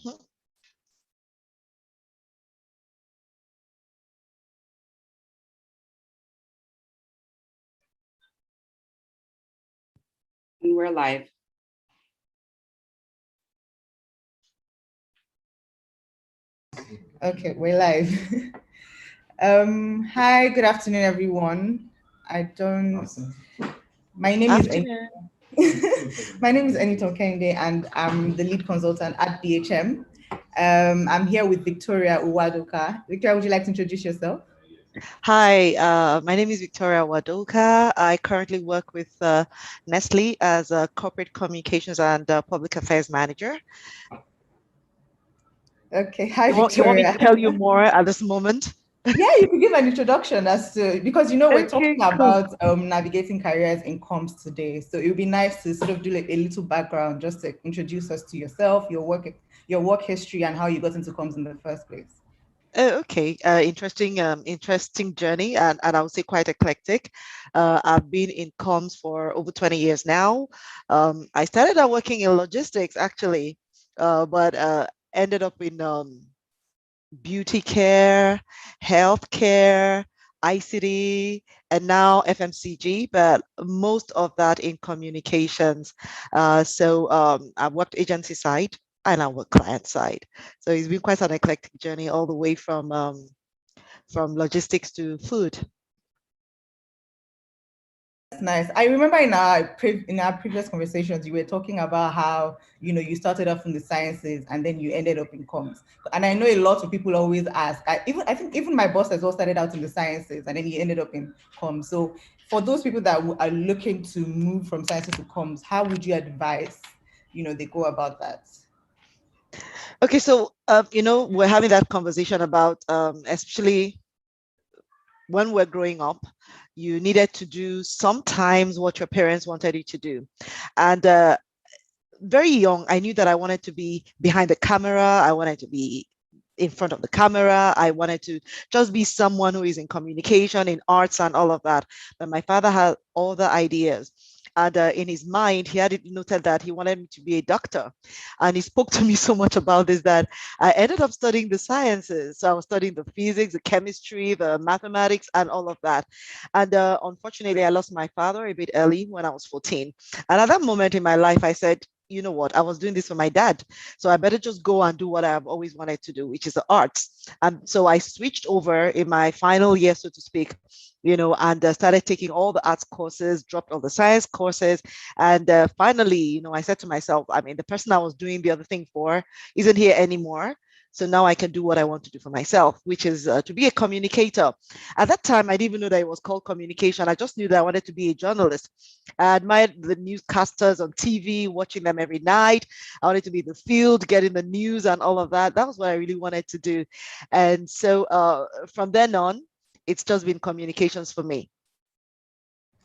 We're live. Okay, we're live. Hi, good afternoon, everyone. My name is my name is Enitan Kehinde, and I'm the lead consultant at BHM. I'm here with Victoria Uwadoka. Victoria, would you like to introduce yourself? Hi, my name is Victoria Uwadoka. I currently work with Nestle as a corporate communications and public affairs manager. Okay, hi, You want me to tell you more at this moment? Yeah, you can give an introduction as to, because we're talking cool. about navigating careers in comms today. So it would be nice to sort of do like a little background, just to introduce us to yourself, your work history, and how you got into comms in the first place. Okay, interesting journey, and I would say quite eclectic. I've been in comms for over 20 years now. I started out working in logistics actually, but ended up in beauty care, healthcare, ICT, and now FMCG, but most of that in communications. I've worked agency side and I work client side. So it's been quite an eclectic journey all the way from logistics to food. Nice. I remember in our previous conversations, you were talking about how you started off in the sciences and then you ended up in comms. And I know a lot of people always ask. I think even my boss as well started out in the sciences and then he ended up in comms. So for those people that are looking to move from sciences to comms, how would you advise they go about that? Okay, so we're having that conversation about especially when we're growing up, you needed to do sometimes what your parents wanted you to do. And very young, I knew that I wanted to be behind the camera. I wanted to be in front of the camera. I wanted to just be someone who is in communication, in arts and all of that. But my father had other ideas. And in his mind, he had it noted that he wanted me to be a doctor. And he spoke to me so much about this that I ended up studying the sciences. So I was studying the physics, the chemistry, the mathematics, and all of that. And unfortunately, I lost my father a bit early when I was 14. And at that moment in my life, I said, you know what, I was doing this for my dad, so I better just go and do what I've always wanted to do, which is the arts. And so I switched over in my final year, so to speak, and started taking all the arts courses, dropped all the science courses. And finally, I said to myself, I mean, the person I was doing the other thing for isn't here anymore. So now I can do what I want to do for myself, which is to be a communicator. At that time, I didn't even know that it was called communication. I just knew that I wanted to be a journalist. I admired the newscasters on TV, watching them every night. I wanted to be in the field, getting the news and all of that. That was what I really wanted to do. And so from then on, it's just been communications for me.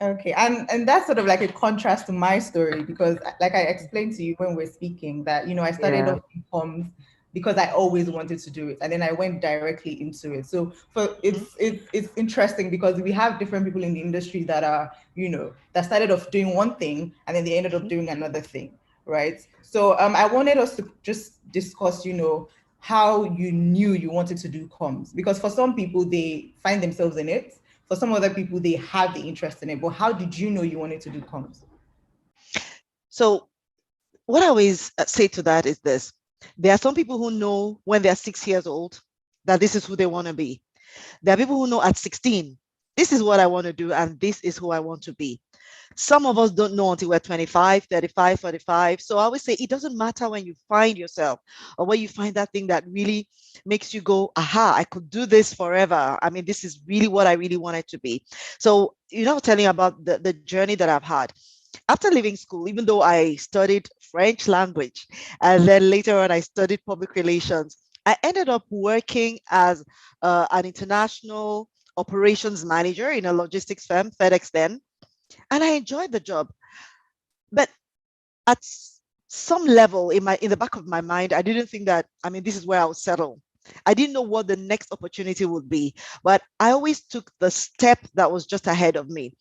Okay, and that's sort of like a contrast to my story, because like I explained to you when we're speaking that I started off in comms because I always wanted to do it, and then I went directly into it. So it's interesting because we have different people in the industry that are that started off doing one thing and then they ended up doing another thing, right? So I wanted us to just discuss how you knew you wanted to do comms, because for some people they find themselves in it. For some other people, they have the interest in it. But how did you know you wanted to do comms? So what I always say to that is this. There are some people who know when they're 6 years old that this is who they want to be. There are people who know at 16, this is what I want to do and this is who I want to be. Some of us don't know until we're 25, 35, 45. So I always say it doesn't matter when you find yourself or when you find that thing that really makes you go, aha, I could do this forever. I mean, this is really what I really wanted to be. So, telling you about the journey that I've had. After leaving school, even though I studied French language, and then later on I studied public relations, I ended up working as an international operations manager in a logistics firm, FedEx then, and I enjoyed the job. But at some level in the back of my mind, I didn't think that, I mean, this is where I would settle. I didn't know what the next opportunity would be, but I always took the step that was just ahead of me.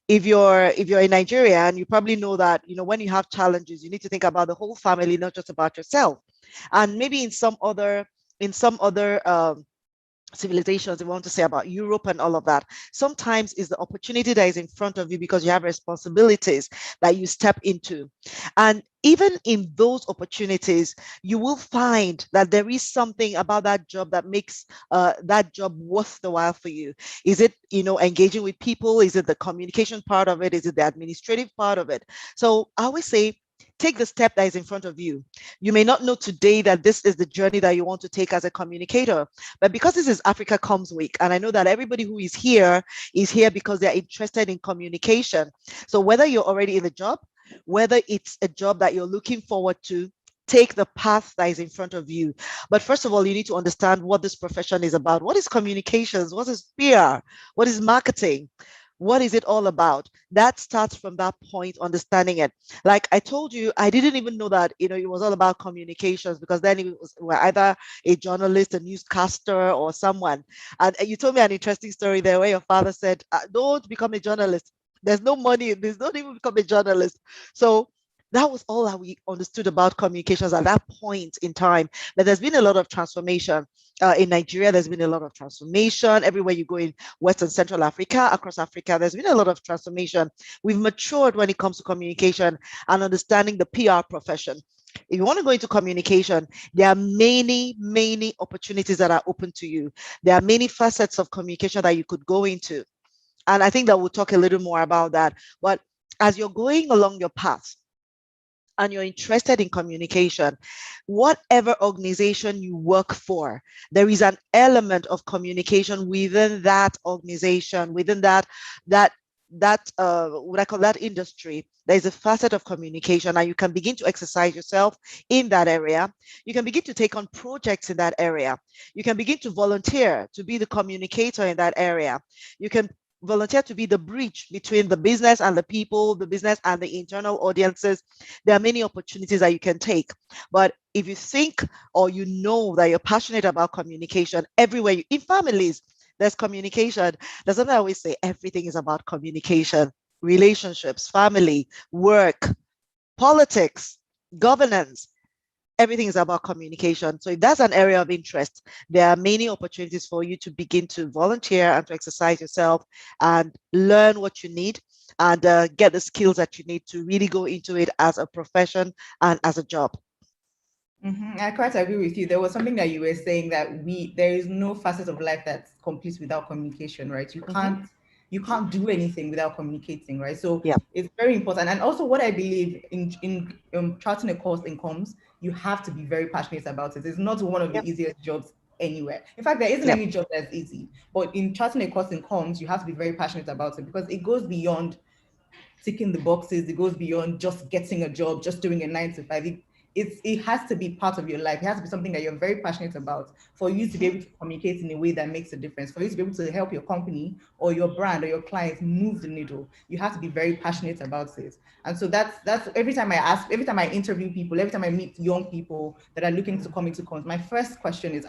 If you're in Nigeria, and you probably know that, when you have challenges, you need to think about the whole family, not just about yourself. And maybe in some other civilizations, we want to say about Europe and all of that, sometimes is the opportunity that is in front of you because you have responsibilities that you step into. And even in those opportunities, you will find that there is something about that job that makes that job worth the while for you. Is it, engaging with people? Is it the communication part of it? Is it the administrative part of it? So I always say, take the step that is in front of you. You may not know today that this is the journey that you want to take as a communicator, but because this is Africa Comms Week, and I know that everybody who is here because they're interested in communication. So whether you're already in the job, whether it's a job that you're looking forward to, take the path that is in front of you. But first of all, you need to understand what this profession is about. What is communications? What is PR? What is marketing? What is it all about? That starts from that point, understanding it. Like I told you, I didn't even know that, it was all about communications, because then it was either a journalist, a newscaster, or someone. And you told me an interesting story there where your father said, don't become a journalist. There's no money in this. Don't even become a journalist. So that was all that we understood about communications at that point in time. But there's been a lot of transformation. In Nigeria, there's been a lot of transformation. Everywhere you go in West and Central Africa, across Africa, there's been a lot of transformation. We've matured when it comes to communication and understanding the PR profession. If you want to go into communication, there are many, many opportunities that are open to you. There are many facets of communication that you could go into. And I think that we'll talk a little more about that. But as you're going along your path, and you're interested in communication, whatever organization you work for, there is an element of communication within that organization, within that what I call that industry. There's a facet of communication, and you can begin to exercise yourself in that area. You can begin to take on projects in that area. You can begin to volunteer to be the communicator in that area. You can volunteer to be the bridge between the business and the people, the business and the internal audiences. There are many opportunities that you can take. But if you think or you know that you're passionate about communication, everywhere, in families, there's communication. There's something I always say, everything is about communication, relationships, family, work, politics, governance. Everything is about communication. So if that's an area of interest, there are many opportunities for you to begin to volunteer and to exercise yourself and learn what you need and get the skills that you need to really go into it as a profession and as a job. I quite agree with you. There was something that you were saying that there is no facet of life that's complete without communication, right? You can't do anything without communicating, right? So yeah, it's very important. And also, what I believe in charting a course in comms, you have to be very passionate about it. It's not one of the easiest jobs anywhere. In fact, there isn't any job that's easy. But in charting a course in comms, you have to be very passionate about it because it goes beyond ticking the boxes. It goes beyond just getting a job, just doing a 9 to 5. It has to be part of your life. It has to be something that you're very passionate about for you to be able to communicate in a way that makes a difference, for you to be able to help your company or your brand or your clients move the needle. You have to be very passionate about it. And so that's every time I interview people, every time I meet young people that are looking to come into comms, my first question is,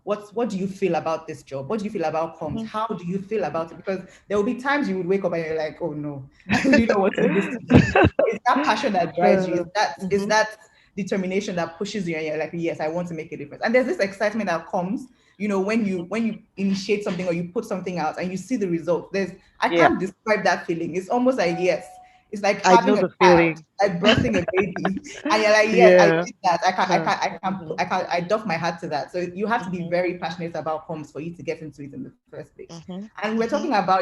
what do you feel about this job? What do you feel about comms? How do you feel about it? Because there will be times you would wake up and you're like, oh no, I really don't want to do this today. But it's that passion that drives you. It's that determination that pushes you, and you're like, yes, I want to make a difference. And there's this excitement that comes, when you initiate something or you put something out and you see the result. I can't describe that feeling. It's almost like, yes, it's like having a child, like birthing a baby, and you're like, yes, I did that. I doff my hat to that. So you have to be very passionate about comms for you to get into it in the first place. And we're talking about,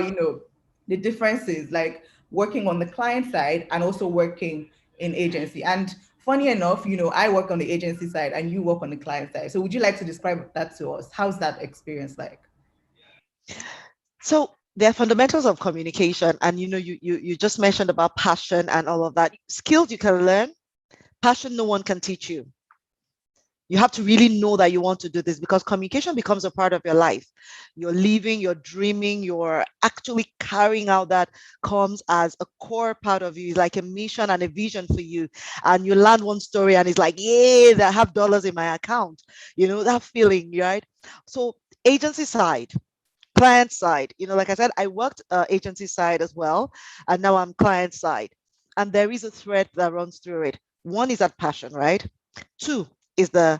the differences, like working on the client side and also working in agency. And funny enough, I work on the agency side and you work on the client side. So would you like to describe that to us? How's that experience like? So there are fundamentals of communication, and you just mentioned about passion and all of that. Skills you can learn, passion no one can teach you. You have to really know that you want to do this, because communication becomes a part of your life. You're living, you're dreaming, you're actually carrying out that comes as a core part of you. It's like a mission and a vision for you. And you learn one story and it's like, yeah, I have dollars in my account. That feeling, right? So agency side, client side, like I said, I worked agency side as well, and now I'm client side. And there is a thread that runs through it. One is that passion, right? Two, is the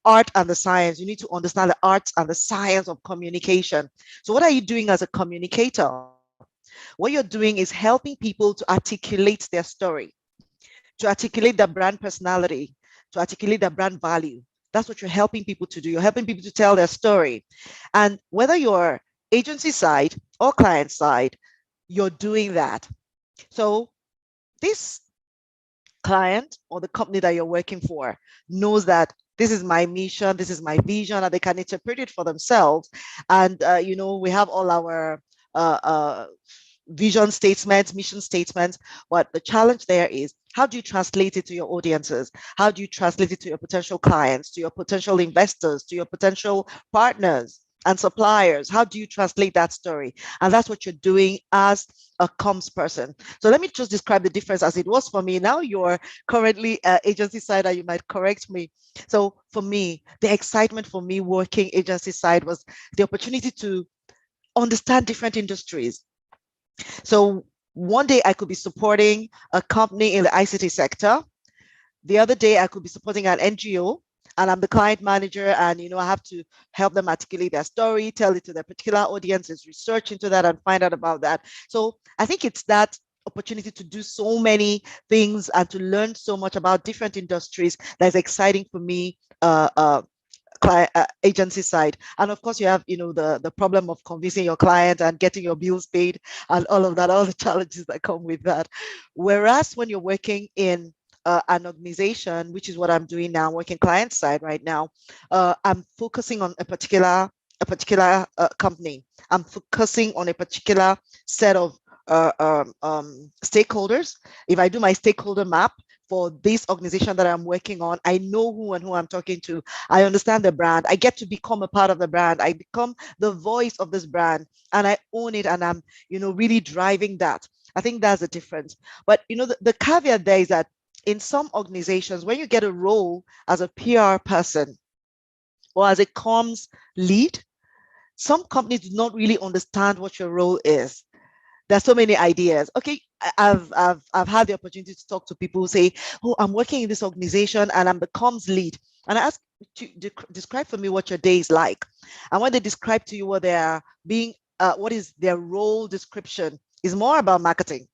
art and the science. You need to understand the arts and the science of communication. So what are you doing as a communicator? What you're doing is helping people to articulate their story, to articulate their brand personality, to articulate their brand value. That's what you're helping people to do. You're helping people to tell their story. And whether you're agency side or client side, you're doing that. So this client or the company that you're working for knows that this is my mission, this is my vision, and they can interpret it for themselves. And we have all our vision statements, mission statements. But the challenge there is, how do you translate it to your audiences? How do you translate it to your potential clients, to your potential investors, to your potential partners and suppliers? How do you translate that story? And that's what you're doing as a comms person. So let me just describe the difference as it was for me. Now you're currently agency side, and you might correct me. So for me, the excitement for me working agency side was the opportunity to understand different industries. So one day I could be supporting a company in the ICT sector. The other day I could be supporting an NGO, and I'm the client manager, and I have to help them articulate their story, tell it to their particular audiences, research into that and find out about that. So I think it's that opportunity to do so many things and to learn so much about different industries that's exciting for me, agency side. And of course you have the problem of convincing your client and getting your bills paid and all of that, all the challenges that come with that. Whereas when you're working in an organization, which is what I'm doing now, working client side right now, I'm focusing on a particular company. I'm focusing on a particular set of stakeholders. If I do my stakeholder map for this organization that I'm working on, I know who I'm talking to. I understand the brand. I get to become a part of the brand. I become the voice of this brand, and I own it, and I'm really driving that. I think that's the difference. But the caveat there is that in some organizations, when you get a role as a PR person or as a comms lead, some companies do not really understand what your role is. There's so many ideas. Okay, I've had the opportunity to talk to people who say, "Oh, I'm working in this organization and I'm the comms lead." And I ask to describe for me what your day is like. And when they describe to you what they are being, what is their role description, is more about marketing.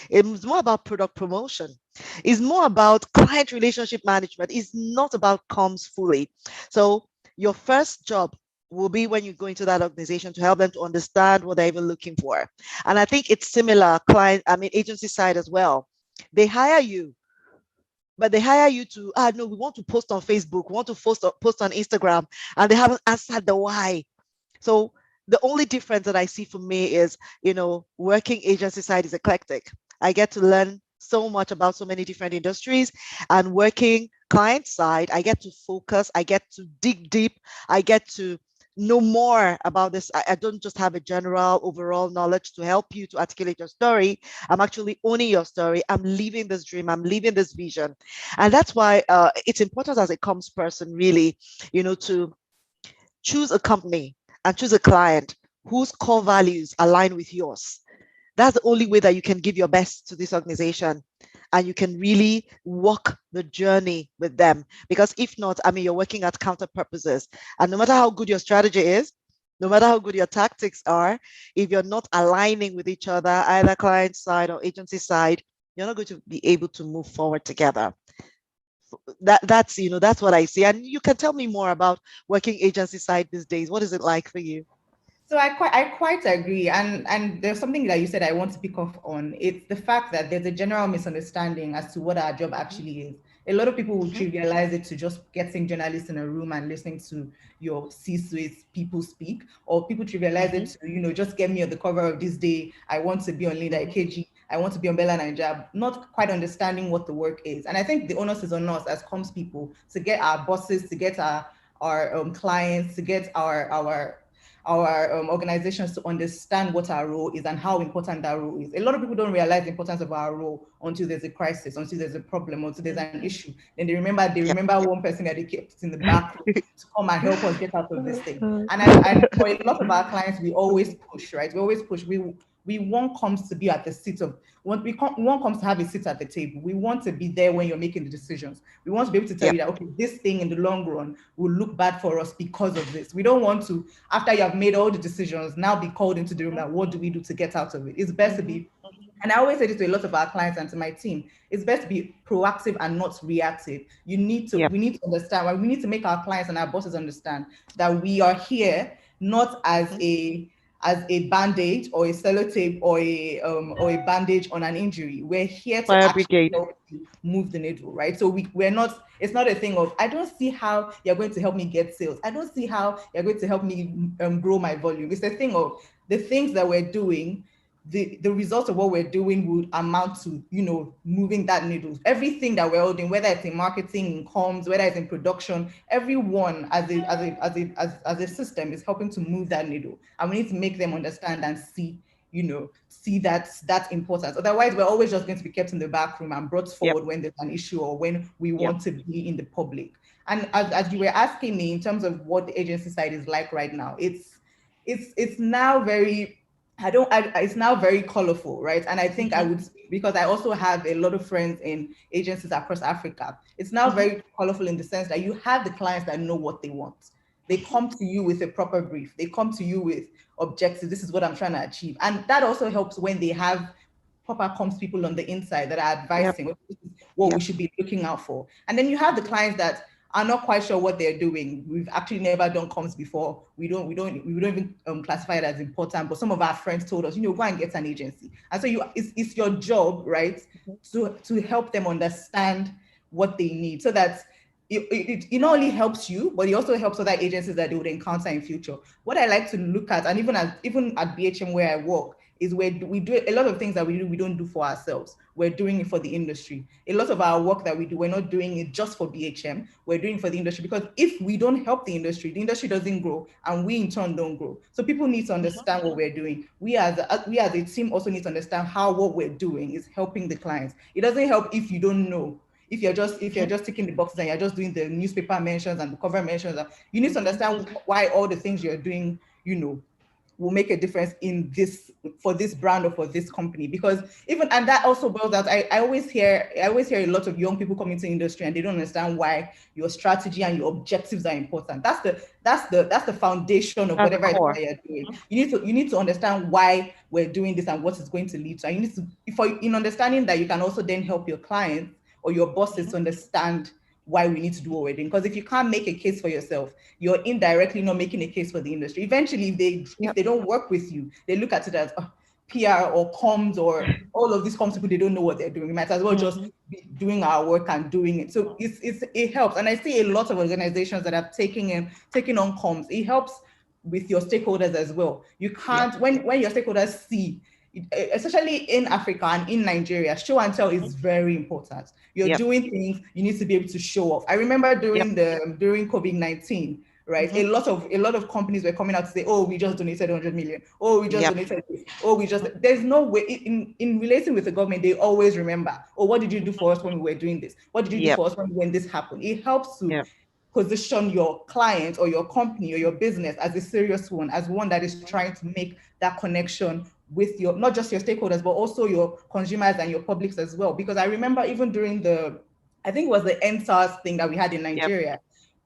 It's more about product promotion. It's more about client relationship management. It's not about comms fully. So your first job will be when you go into that organization to help them to understand what they're even looking for. And I think it's similar agency side as well. They hire you, but they hire you to, no, we want to post on Facebook, we want to post on Instagram, and they haven't answered the why. So the only difference that I see for me is, working agency side is eclectic. I get to learn so much about so many different industries, and working client side, I get to focus, I get to dig deep, I get to know more about this. I don't just have a general overall knowledge to help you to articulate your story. I'm actually owning your story. I'm living this dream. I'm living this vision. And that's why it's important as a comms person, really, to choose a company and choose a client whose core values align with yours. That's the only way that you can give your best to this organization, and you can really walk the journey with them. Because if not, you're working at counter purposes. And no matter how good your strategy is, no matter how good your tactics are, if you're not aligning with each other, either client side or agency side, you're not going to be able to move forward together. That's what I see. And you can tell me more about working agency side these days. What is it like for you? So I quite agree, and there's something that you said I want to pick up on. It's the fact that there's a general misunderstanding as to what our job actually is. A lot of people will trivialize it to just getting journalists in a room and listening to your C-suite people speak, or people trivialize it to just get me on the cover of this day. I want to be on Linda Ikeji. I want to be on Bella Nigeria. Not quite understanding what the work is, and I think the onus is on us as comms people to get our bosses, to get our clients, to get our organizations to understand what our role is and how important that role is. A lot of people don't realize the importance of our role until there's a crisis, until there's a problem, until there's an issue. Then they remember one person that they kept in the back room to come and help us get out of this thing. And for a lot of our clients, we always push, right? We always push. We We want comms to be at the seat of, we want comms to have a seat at the table. We want to be there when you're making the decisions. We want to be able to tell you that, okay, this thing in the long run will look bad for us because of this. We don't want to, after you have made all the decisions, now be called into the room that what do we do to get out of it? It's best to be, and I always say this to a lot of our clients and to my team, it's best to be proactive and not reactive. You need to, we need to understand, we need to make our clients and our bosses understand that we are here not as a band-aid or a sellotape or a bandage on an injury. We're here to actually help you move the needle, right? So we're not, it's not a thing of, I don't see how you're going to help me get sales. I don't see how you're going to help me grow my volume. It's a thing of the things that we're doing, the results of what we're doing would amount to, you know, moving that needle. Everything that we're all doing, whether it's in marketing, in comms, whether it's in production, everyone as a system is helping to move that needle. And we need to make them understand and see, you know, see that's importance. Otherwise, we're always just going to be kept in the back room and brought forward when there's an issue or when we want to be in the public. And as you were asking me in terms of what the agency side is like right now, it's now very, it's now very colorful, right? And I think I would, because I also have a lot of friends in agencies across Africa, it's now very colorful in the sense that you have the clients that know what they want. They come to you with a proper brief. They come to you with objectives. This is what I'm trying to achieve. And that also helps when they have proper comms people on the inside that are advising what we should be looking out for. And then you have the clients that are not quite sure what they're doing. We've actually never done comms before. We don't even classify it as important. But some of our friends told us, you know, go and get an agency. And so it's your job, right, to help them understand what they need, so that it not only helps you, but it also helps other agencies that they would encounter in future. What I like to look at, and even at BHM where I work, is where we do a lot of things that we don't do for ourselves. We're doing it for the industry. A lot of our work that we do, we're not doing it just for BHM. We're doing it for the industry, because if we don't help the industry doesn't grow, and we in turn don't grow. So people need to understand what we're doing. We as a team also need to understand how what we're doing is helping the clients. It doesn't help if you don't know. If you're just ticking the boxes and you're just doing the newspaper mentions and the cover mentions, you need to understand why all the things you're doing, you know, will make a difference in this, for this brand or for this company. Because even, and that also boils out, I always hear a lot of young people come into the industry and they don't understand why your strategy and your objectives are important. That's the foundation of whatever it is that you're doing. You need to understand why we're doing this and what it's going to lead to. And you need to, in understanding that, you can also then help your clients or your bosses to understand why we need to do what we're doing. Because if you can't make a case for yourself, you're indirectly not making a case for the industry. Eventually, if they don't work with you, they look at it as PR or comms or all of these comms people, they don't know what they're doing. We might as well just be doing our work and doing it. So it helps. And I see a lot of organizations that have taken on comms. It helps with your stakeholders as well. You can't, when your stakeholders see, especially in Africa and in Nigeria, show and tell is very important. You're doing things, you need to be able to show off. I remember during COVID-19, right? A lot of companies were coming out to say, oh, we just donated 100 million. Oh, we just donated this. Oh, there's no way, in relating with the government, they always remember, oh, what did you do for us when we were doing this? What did you do for us when this happened? It helps to position your client or your company or your business as a serious one, as one that is trying to make that connection with your, not just your stakeholders, but also your consumers and your publics as well. Because I remember even during I think it was the NSARS thing that we had in Nigeria,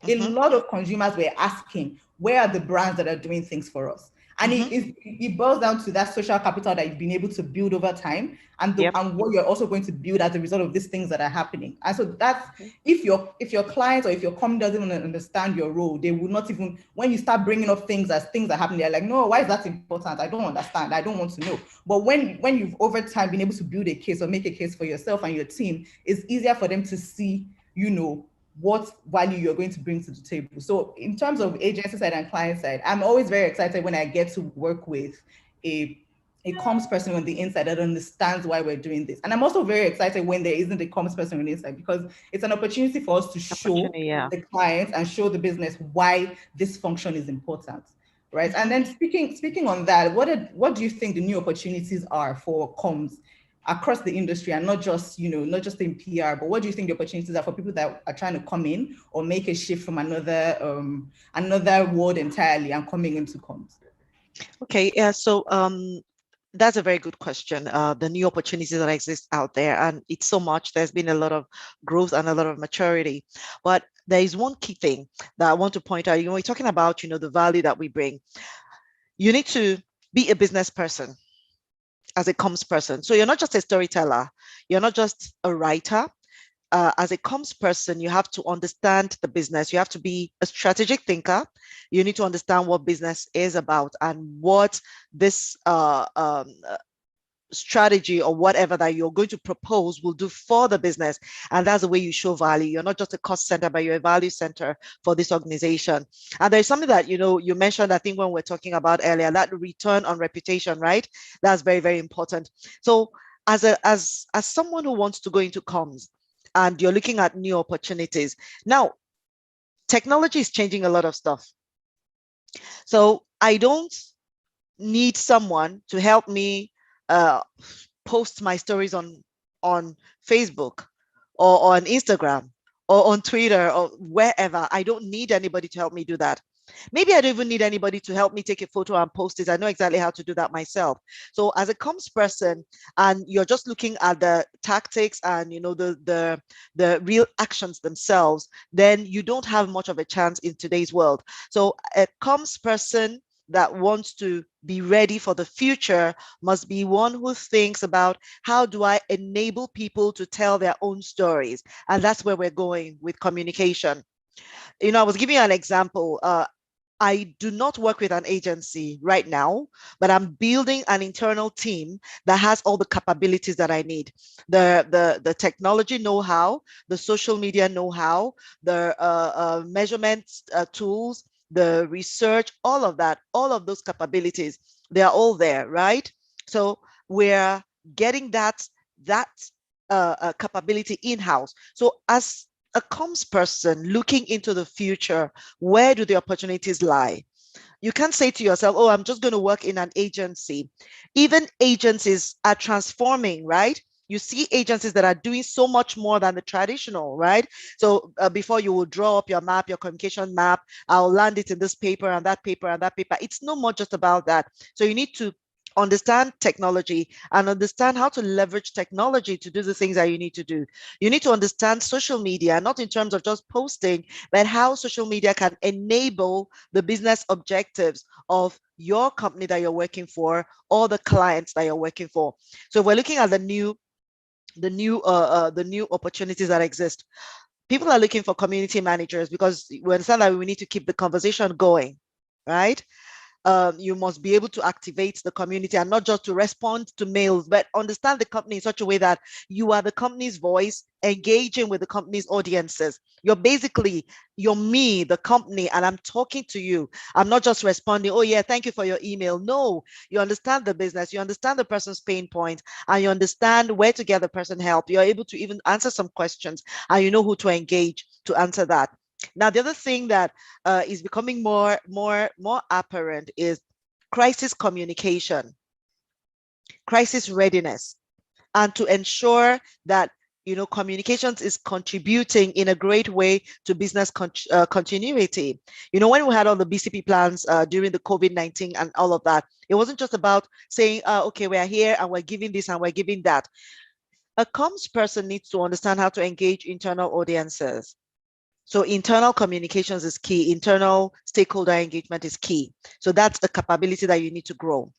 a lot of consumers were asking, where are the brands that are doing things for us? And it boils down to that social capital that you've been able to build over time, and what you're also going to build as a result of these things that are happening. And so that's, if your clients or if your company doesn't understand your role, they will not even, when you start bringing up things as things are happening, they're like, no, why is that important? I don't understand. I don't want to know. But when you've over time been able to build a case or make a case for yourself and your team, it's easier for them to see, you know, what value you're going to bring to the table. So in terms of agency side and client side, I'm always very excited when I get to work with a comms person on the inside that understands why we're doing this. And I'm also very excited when there isn't a comms person on the inside, because it's an opportunity for us to show the clients and show the business why this function is important, right? And then speaking on that, what do you think the new opportunities are for comms across the industry, and not just in PR, but what do you think the opportunities are for people that are trying to come in or make a shift from another world entirely and coming into comms? Okay, yeah. So That's a very good question. The new opportunities that exist out there, and it's so much. There's been a lot of growth and a lot of maturity, but there is one key thing that I want to point out. We're talking about, the value that we bring. You need to be a business person as a comms person. So you're not just a storyteller. You're not just a writer. As a comms person, you have to understand the business. You have to be a strategic thinker. You need to understand what business is about and what this strategy or whatever that you're going to propose will do for the business. And that's the way you show value. You're not just a cost center, but you're a value center for this organization. And there's something that, you mentioned, I think when we're talking about earlier, that return on reputation, right? That's very, very important. So as someone who wants to go into comms and you're looking at new opportunities, now technology is changing a lot of stuff. So I don't need someone to help me post my stories on Facebook or on Instagram or on Twitter or wherever. I don't need anybody to help me do that. Maybe I don't even need anybody to help me take a photo and post it. I know exactly how to do that myself. So as a comms person, and you're just looking at the tactics and the real actions themselves, then you don't have much of a chance in today's world. So a comms person that wants to be ready for the future must be one who thinks about how do I enable people to tell their own stories? And that's where we're going with communication. I was giving you an example. I do not work with an agency right now, but I'm building an internal team that has all the capabilities that I need. The technology know-how, the social media know-how, the measurement tools, the research, all of that, all of those capabilities, they are all there, right? So we're getting that capability in-house. So as a comms person looking into the future, where do the opportunities lie? You can't say to yourself, oh, I'm just going to work in an agency. Even agencies are transforming, right? You see agencies that are doing so much more than the traditional, right? So before you will draw up your map, your communication map, I'll land it in this paper and that paper and that paper. It's no more just about that. So you need to understand technology and understand how to leverage technology to do the things that you need to do. You need to understand social media, not in terms of just posting, but how social media can enable the business objectives of your company that you're working for or the clients that you're working for. So we're looking at the new opportunities that exist. People are looking for community managers because we understand that we need to keep the conversation going, right? You must be able to activate the community and not just to respond to mails, but understand the company in such a way that you are the company's voice, engaging with the company's audiences. You're me, the company, and I'm talking to you. I'm not just responding, oh yeah, thank you for your email. No, you understand the business, you understand the person's pain point, and you understand where to get the person help. You're able to even answer some questions, and you know who to engage to answer that. Now, the other thing that is becoming more apparent is crisis communication, crisis readiness, and to ensure that communications is contributing in a great way to business continuity. When we had all the BCP plans during the COVID-19 and all of that, it wasn't just about saying, okay, we're here and we're giving this and we're giving that. A comms person needs to understand how to engage internal audiences. So internal communications is key. Internal stakeholder engagement is key. So that's a capability that you need to grow.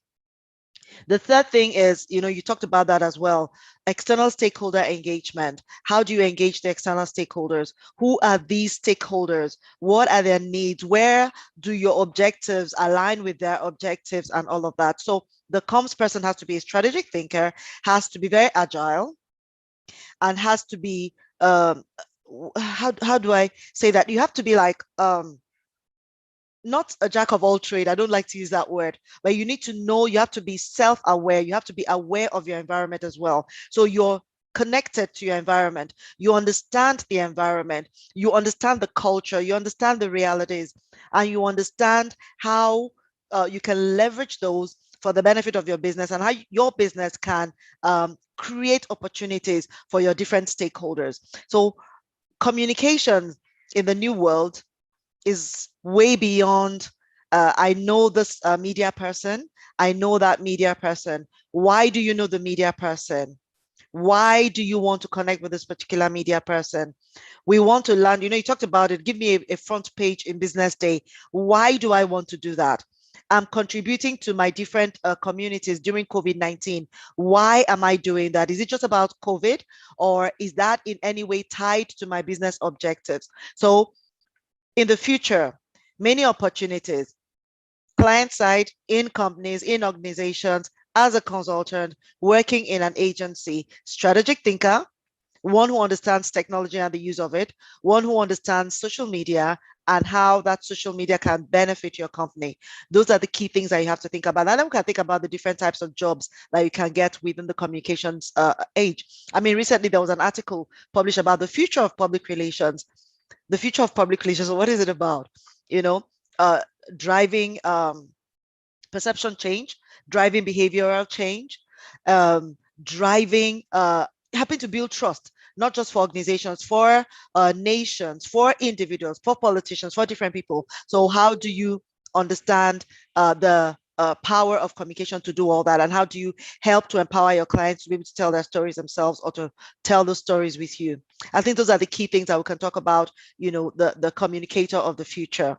The third thing is, you talked about that as well, external stakeholder engagement. How do you engage the external stakeholders? Who are these stakeholders? What are their needs? Where do your objectives align with their objectives and all of that? So the comms person has to be a strategic thinker, has to be very agile, and has to be how do I say that? You have to be like not a jack of all trade. I don't like to use that word, but you need to know, you have to be self-aware. You have to be aware of your environment as well. So you're connected to your environment. You understand the environment. You understand the culture. You understand the realities, and you understand how you can leverage those for the benefit of your business and how your business can create opportunities for your different stakeholders. So communication in the new world is way beyond I know this media person. I know that media person. Why do you know the media person? Why do you want to connect with this particular media person? We want to learn, you talked about it. Give me a front page in Business Day. Why do I want to do that? I'm contributing to my different communities during COVID-19. Why am I doing that? Is it just about COVID, or is that in any way tied to my business objectives? So in the future, many opportunities, client side, in companies, in organizations, as a consultant, working in an agency, strategic thinker, one who understands technology and the use of it, one who understands social media and how that social media can benefit your company. Those are the key things that you have to think about. And then we can think about the different types of jobs that you can get within the communications age. I mean, recently there was an article published about the future of public relations. The future of public relations, what is it about? Driving perception change, driving behavioral change, driving, helping to build trust, not just for organizations, for nations, for individuals, for politicians, for different people. So how do you understand the power of communication to do all that? And how do you help to empower your clients to be able to tell their stories themselves or to tell those stories with you? I think those are the key things that we can talk about, the communicator of the future.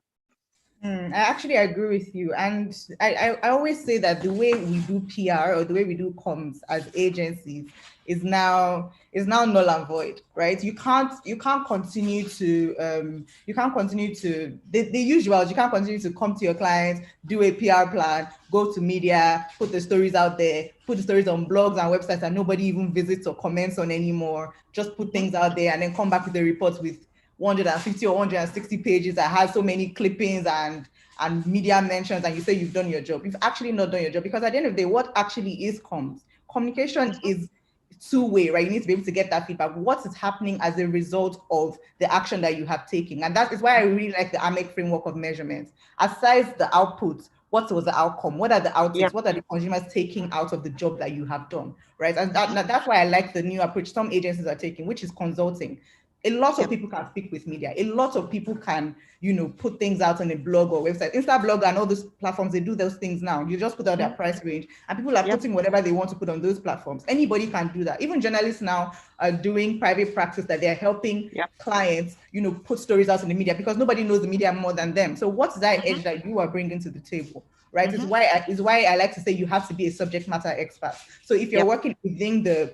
I actually agree with you. And I always say that the way we do PR or the way we do comms as agencies is now null and void, right? You can't continue to the usual. You can't continue to come to your clients, do a PR plan, go to media, put the stories out there, put the stories on blogs and websites that nobody even visits or comments on anymore. Just put things out there and then come back with the reports with 150 or 160 pages that has so many clippings and media mentions, and you say you've done your job. You've actually not done your job, because at the end of the day, what actually is comms? Communication is two-way, right? You need to be able to get that feedback. What is happening as a result of the action that you have taken? And that is why I really like the AMEC framework of measurements. Aside the output, what was the outcome? What are the outputs? Yeah. What are the consumers taking out of the job that you have done, right? And that's why I like the new approach some agencies are taking, which is consulting. A lot of people can speak with media. A lot of people can, put things out on a blog or website. Instablog and all those platforms, they do those things now. You just put out their price range and people are putting whatever they want to put on those platforms. Anybody can do that. Even journalists now are doing private practice that they're helping clients, put stories out in the media, because nobody knows the media more than them. So what's that edge that you are bringing to the table? Right? Is why I like to say you have to be a subject matter expert. So if you're working within the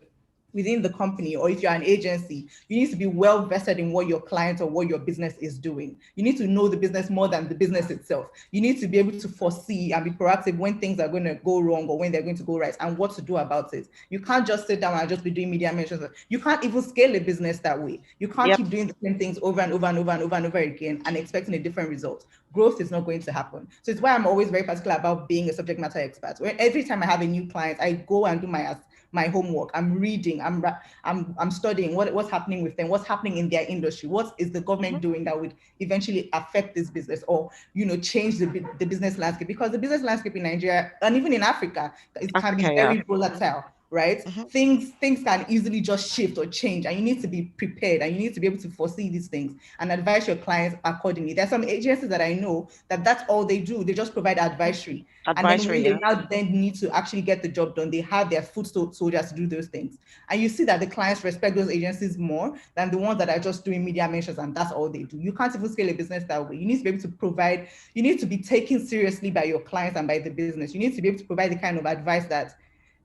company, or if you're an agency, you need to be well vested in what your client or what your business is doing. You need to know the business more than the business itself. You need to be able to foresee and be proactive when things are going to go wrong or when they're going to go right, and what to do about it. You can't just sit down and just be doing media mentions. You can't even scale a business that way. You can't keep doing the same things over and over and over and over and over again and expecting a different result. Growth is not going to happen. So it's why I'm always very particular about being a subject matter expert. Every time I have a new client, I go and do my homework. I'm reading, I'm studying what's happening with them, what's happening in their industry, what is the government doing that would eventually affect this business, or change the business landscape, because the business landscape in Nigeria and even in Africa can be very volatile, right? Things can easily just shift or change, and you need to be prepared, and you need to be able to foresee these things and advise your clients accordingly. There's some agencies that I know that's all they do. They just provide advisory. And then when they now then need to actually get the job done, they have their foot soldiers to do those things. And you see that the clients respect those agencies more than the ones that are just doing media mentions and that's all they do. You can't even scale a business that way. You need to be able to provide, you need to be taken seriously by your clients and by the business. You need to be able to provide the kind of advice that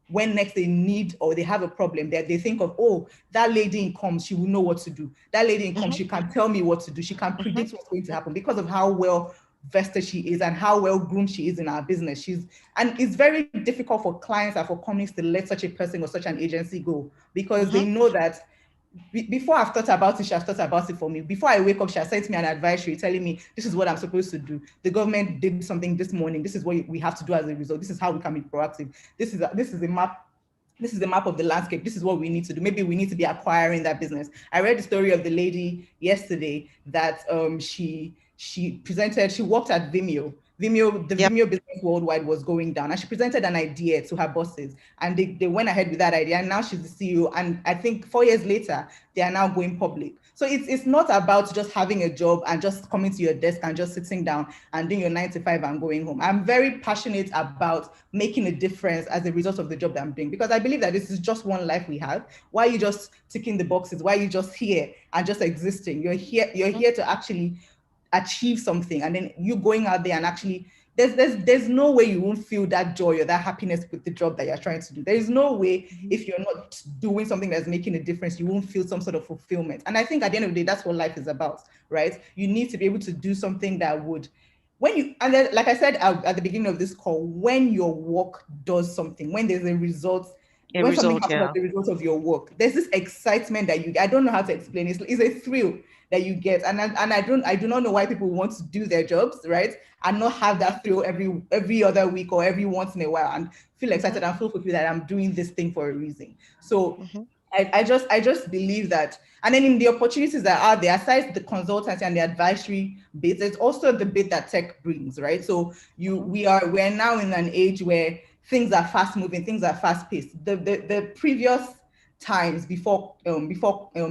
when next they need or they have a problem, that they think of, oh, that lady in comms, she will know what to do. That lady in comms, she can tell me what to do. She can predict what's going to happen because of how well vested she is and how well groomed she is in our business. And it's very difficult for clients and for companies to let such a person or such an agency go, because they know that before I've thought about it, she has thought about it for me. Before I wake up, she has sent me an advisory telling me this is what I'm supposed to do. The government did something this morning. This is what we have to do as a result. This is how we can be proactive. This is a map. This is the map of the landscape. This is what we need to do. Maybe we need to be acquiring that business. I read the story of the lady yesterday that she worked at Vimeo. Vimeo business worldwide was going down, and she presented an idea to her bosses, and they went ahead with that idea, and now she's the CEO. And I think 4 years later, they are now going public. So it's not about just having a job and just coming to your desk and just sitting down and doing your 9 to 5 and going home. I'm very passionate about making a difference as a result of the job that I'm doing, because I believe that this is just one life we have. Why are you just ticking the boxes? Why are you just here and just existing? You're here to actually achieve something, and then you going out there and actually there's no way you won't feel that joy or that happiness with the job that you're trying to do. There is no way, if you're not doing something that's making a difference, you won't feel some sort of fulfillment. And I think at the end of the day, that's what life is about, right? You need to be able to do something that would, when you, and then, like I said at the beginning of this call, when your work does something, when there's a result, when something happens as a result of your work, there's this excitement that I don't know how to explain it. It's a thrill that you get. And I do not know why people want to do their jobs, right? And not have that thrill every other week or every once in a while and feel excited and feel fulfilled that I'm doing this thing for a reason. So I just believe that. And then in the opportunities that are there, aside the consultancy and the advisory bit, there's also the bit that tech brings, right? So we're now in an age where things are fast moving, things are fast paced. The previous times before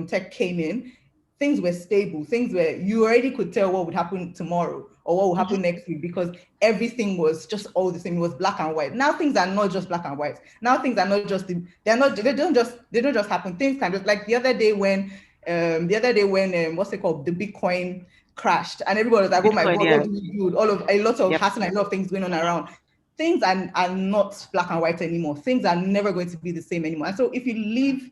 tech came in, things were stable. Things were, you already could tell what would happen tomorrow or what will happen next week, because everything was just all the same. It was black and white. Now things are not just black and white. Now things are not just, they don't just happen. Things can just, like the other day when what's it called? The Bitcoin crashed and everybody was like, oh my God, what do we do? A lot of hassle and a lot of things going on around. Things are not black and white anymore. Things are never going to be the same anymore. And so if you live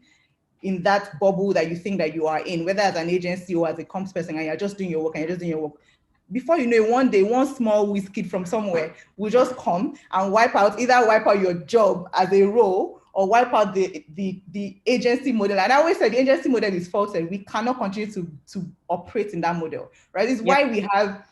in that bubble that you think that you are in, whether as an agency or as a comms person, and you're just doing your work and you're just doing your work, before you know it, one day, one small whiz kid from somewhere will just come and wipe out your job as a role or wipe out the agency model. And I always said the agency model is faulted. We cannot continue to operate in that model, right? It's why we have,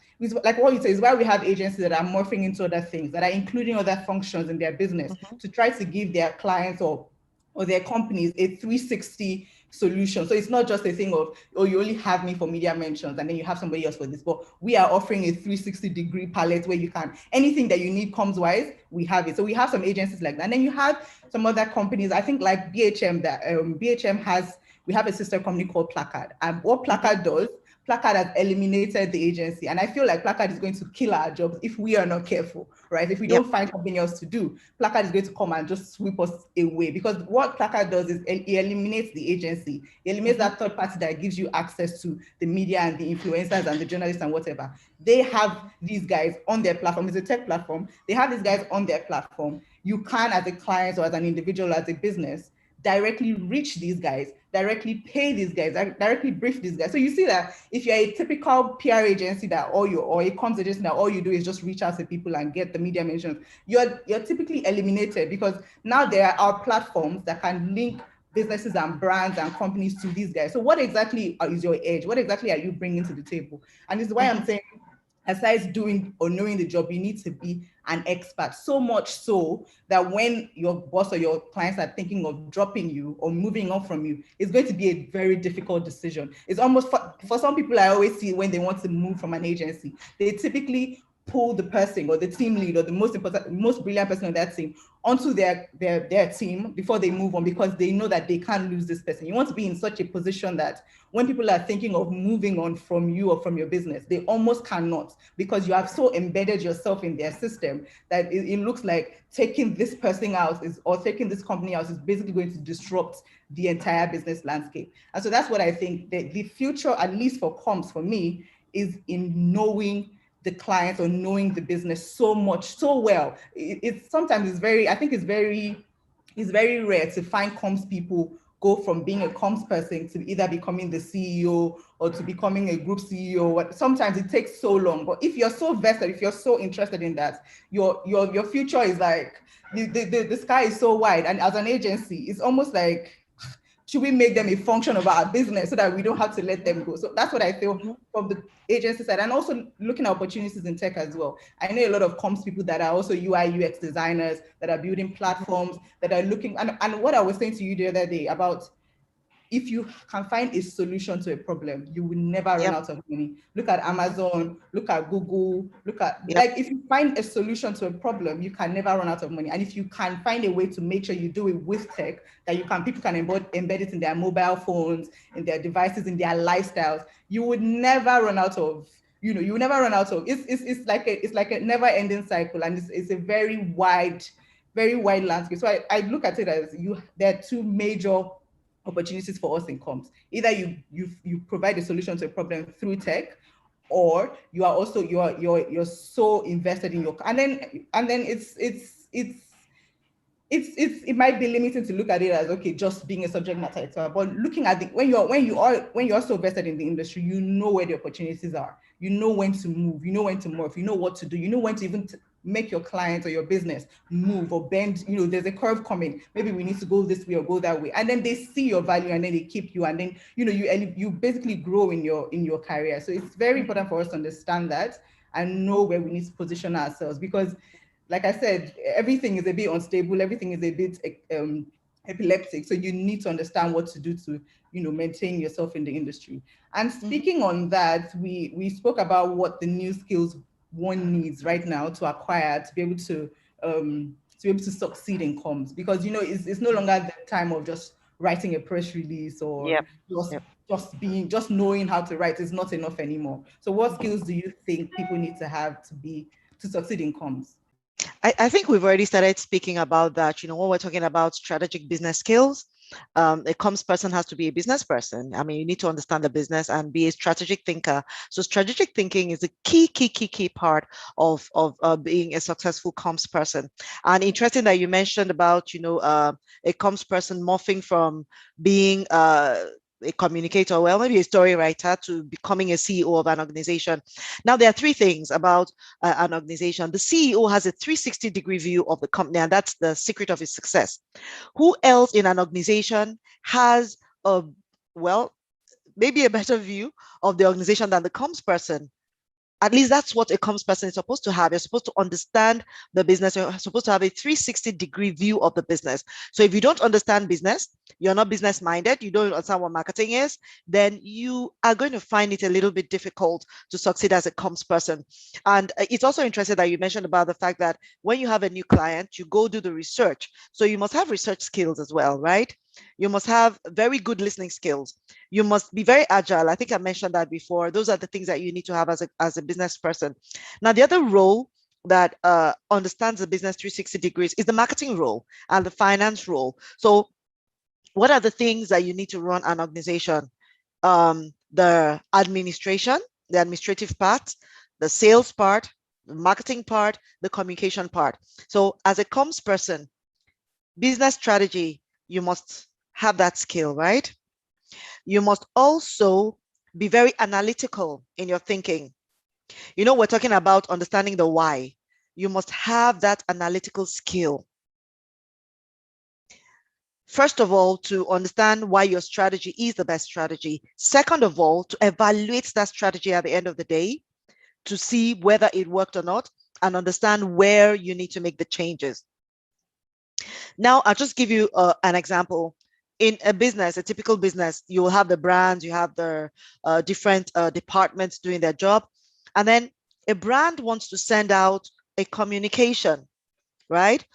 like what you say, is why we have agencies that are morphing into other things, that are including other functions in their business to try to give their clients or their companies a 360 solution. So it's not just a thing of, oh, you only have me for media mentions and then you have somebody else for this, but we are offering a 360-degree palette where you can, anything that you need comms wise, we have it. So we have some agencies like that. And then you have some other companies, I think like BHM, that we have a sister company called Placard. And what Placard does, Placard has eliminated the agency. And I feel like Placard is going to kill our jobs if we are not careful, right? If we don't find something else to do, Placard is going to come and just sweep us away. Because what Placard does is it eliminates the agency. It eliminates that third party that gives you access to the media and the influencers and the journalists and whatever. They have these guys on their platform. It's a tech platform. They have these guys on their platform. You can, as a client or as an individual, as a business, directly reach these guys, directly pay these guys, directly brief these guys. So you see that if you're a typical PR agency that or a comms agency that all you do is just reach out to people and get the media mentions, you're typically eliminated, because now there are platforms that can link businesses and brands and companies to these guys. So what exactly is your edge? What exactly are you bringing to the table? And this is why I'm saying, aside doing or knowing the job, you need to be an expert, so much so that when your boss or your clients are thinking of dropping you or moving on from you, it's going to be a very difficult decision. It's almost, for some people, I always see when they want to move from an agency, they typically pull the person or the team lead or the most brilliant person on that team onto their team before they move on, because they know that they can't lose this person. You want to be in such a position that when people are thinking of moving on from you or from your business, they almost cannot, because you have so embedded yourself in their system that it looks like taking this person out or taking this company out is basically going to disrupt the entire business landscape. And so that's what I think that the future, at least for comms, for me, is in knowing the client or knowing the business so well. It's sometimes I think it's very rare to find comms people go from being a comms person to either becoming the CEO or to becoming a group CEO. Sometimes it takes so long, but if you're so vested, if you're so interested in that, your future is like, the sky is so wide. And as an agency, it's almost like, should we make them a function of our business so that we don't have to let them go? So that's what I feel from the agency side, and also looking at opportunities in tech as well. I know a lot of comms people that are also UI UX designers, that are building platforms, that are looking, and what I was saying to you the other day about if you can find a solution to a problem, you will never run out of money. Look at Amazon, look at Google, look at, like, if you find a solution to a problem, you can never run out of money. And if you can find a way to make sure you do it with tech, that people can embed it in their mobile phones, in their devices, in their lifestyles, you would never run out of, you will never run out of, it's like a never ending cycle. And it's a very wide landscape. So I look at it as there are two major opportunities for us in comms. Either you provide a solution to a problem through tech, or you are also you're so invested in your, and then it might be limiting to look at it as, okay, just being a subject matter expert. But looking at when you're so vested in the industry, you know where the opportunities are, you know when to move, you know when to morph, you know what to do, you know when to even make your client or your business move or bend. There's a curve coming, maybe we need to go this way or go that way, and then they see your value and then they keep you, and then you basically grow in your career. So it's very important for us to understand that and know where we need to position ourselves, because like I said, everything is a bit unstable, everything is a bit epileptic. So you need to understand what to do to, maintain yourself in the industry. And speaking on that, we spoke about what the new skills one needs right now to acquire to be able to succeed in comms, because it's no longer the time of just writing a press release or just knowing how to write is not enough anymore. So what skills do you think people need to have to succeed in comms? I think we've already started speaking about that. When we're talking about strategic business skills, a comms person has to be a business person. I mean, you need to understand the business and be a strategic thinker. So strategic thinking is a key part of being a successful comms person. And interesting that you mentioned about, a comms person morphing from being a communicator, well, maybe a story writer, to becoming a CEO of an organization. Now, there are three things about an organization. The CEO has a 360-degree view of the company, and that's the secret of his success. Who else in an organization has maybe a better view of the organization than the comms person? At least that's what a comms person is supposed to have. You're supposed to understand the business. You're supposed to have a 360-degree view of the business. So if you don't understand business, you're not business minded, you don't understand what marketing is, then you are going to find it a little bit difficult to succeed as a comms person. And it's also interesting that you mentioned about the fact that when you have a new client, you go do the research. So you must have research skills as well, right? You must have very good listening skills. You must be very agile. I think I mentioned that before. Those are the things that you need to have as a business person. Now, the other role that understands the business 360 degrees is the marketing role and the finance role. So what are the things that you need to run an organization? The administration, the administrative part, the sales part, the marketing part, the communication part. So as a comms person, business strategy, you must have that skill, right? You must also be very analytical in your thinking. We're talking about understanding the why. You must have that analytical skill. First of all, to understand why your strategy is the best strategy. Second of all, to evaluate that strategy at the end of the day to see whether it worked or not and understand where you need to make the changes. Now, I'll just give you an example. In a business, a typical business, you will have the brands, you have the different departments doing their job. And then a brand wants to send out a communication, right?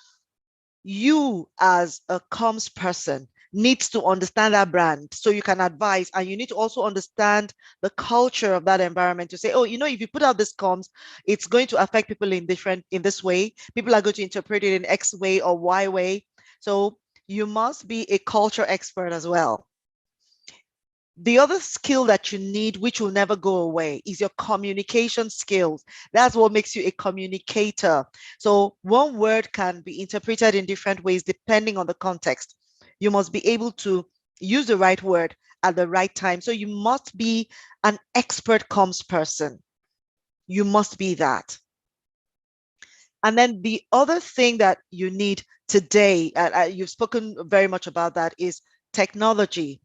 You as a comms person needs to understand that brand so you can advise, and you need to also understand the culture of that environment to say, oh, if you put out this comms, it's going to affect people in this way. People are going to interpret it in X way or Y way. So you must be a culture expert as well. The other skill that you need, which will never go away, is your communication skills. That's what makes you a communicator. So one word can be interpreted in different ways depending on the context. You must be able to use the right word at the right time. So you must be an expert comms person. You must be that. And then the other thing that you need today, you've spoken very much about that, is technology.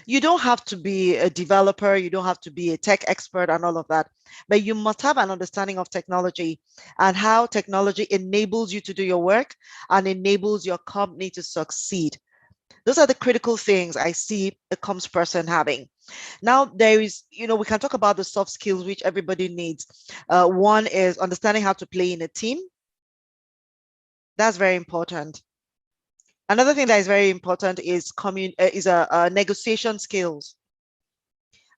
You don't have to be a developer, you don't have to be a tech expert and all of that, but you must have an understanding of technology and how technology enables you to do your work and enables your company to succeed. Those are the critical things I see a comms person having. Now, there is, we can talk about the soft skills which everybody needs. One is understanding how to play in a team. That's very important. Another thing that is very important is negotiation skills.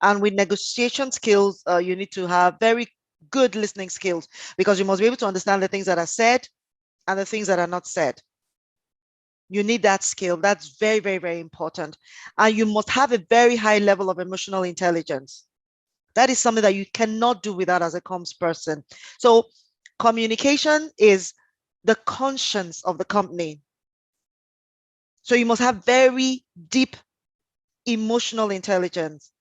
And with negotiation skills, you need to have very good listening skills, because you must be able to understand the things that are said and the things that are not said. You need that skill. That's very, very, very important. And you must have a very high level of emotional intelligence. That is something that you cannot do without as a comms person. So communication is the conscience of the company. So you must have very deep emotional intelligence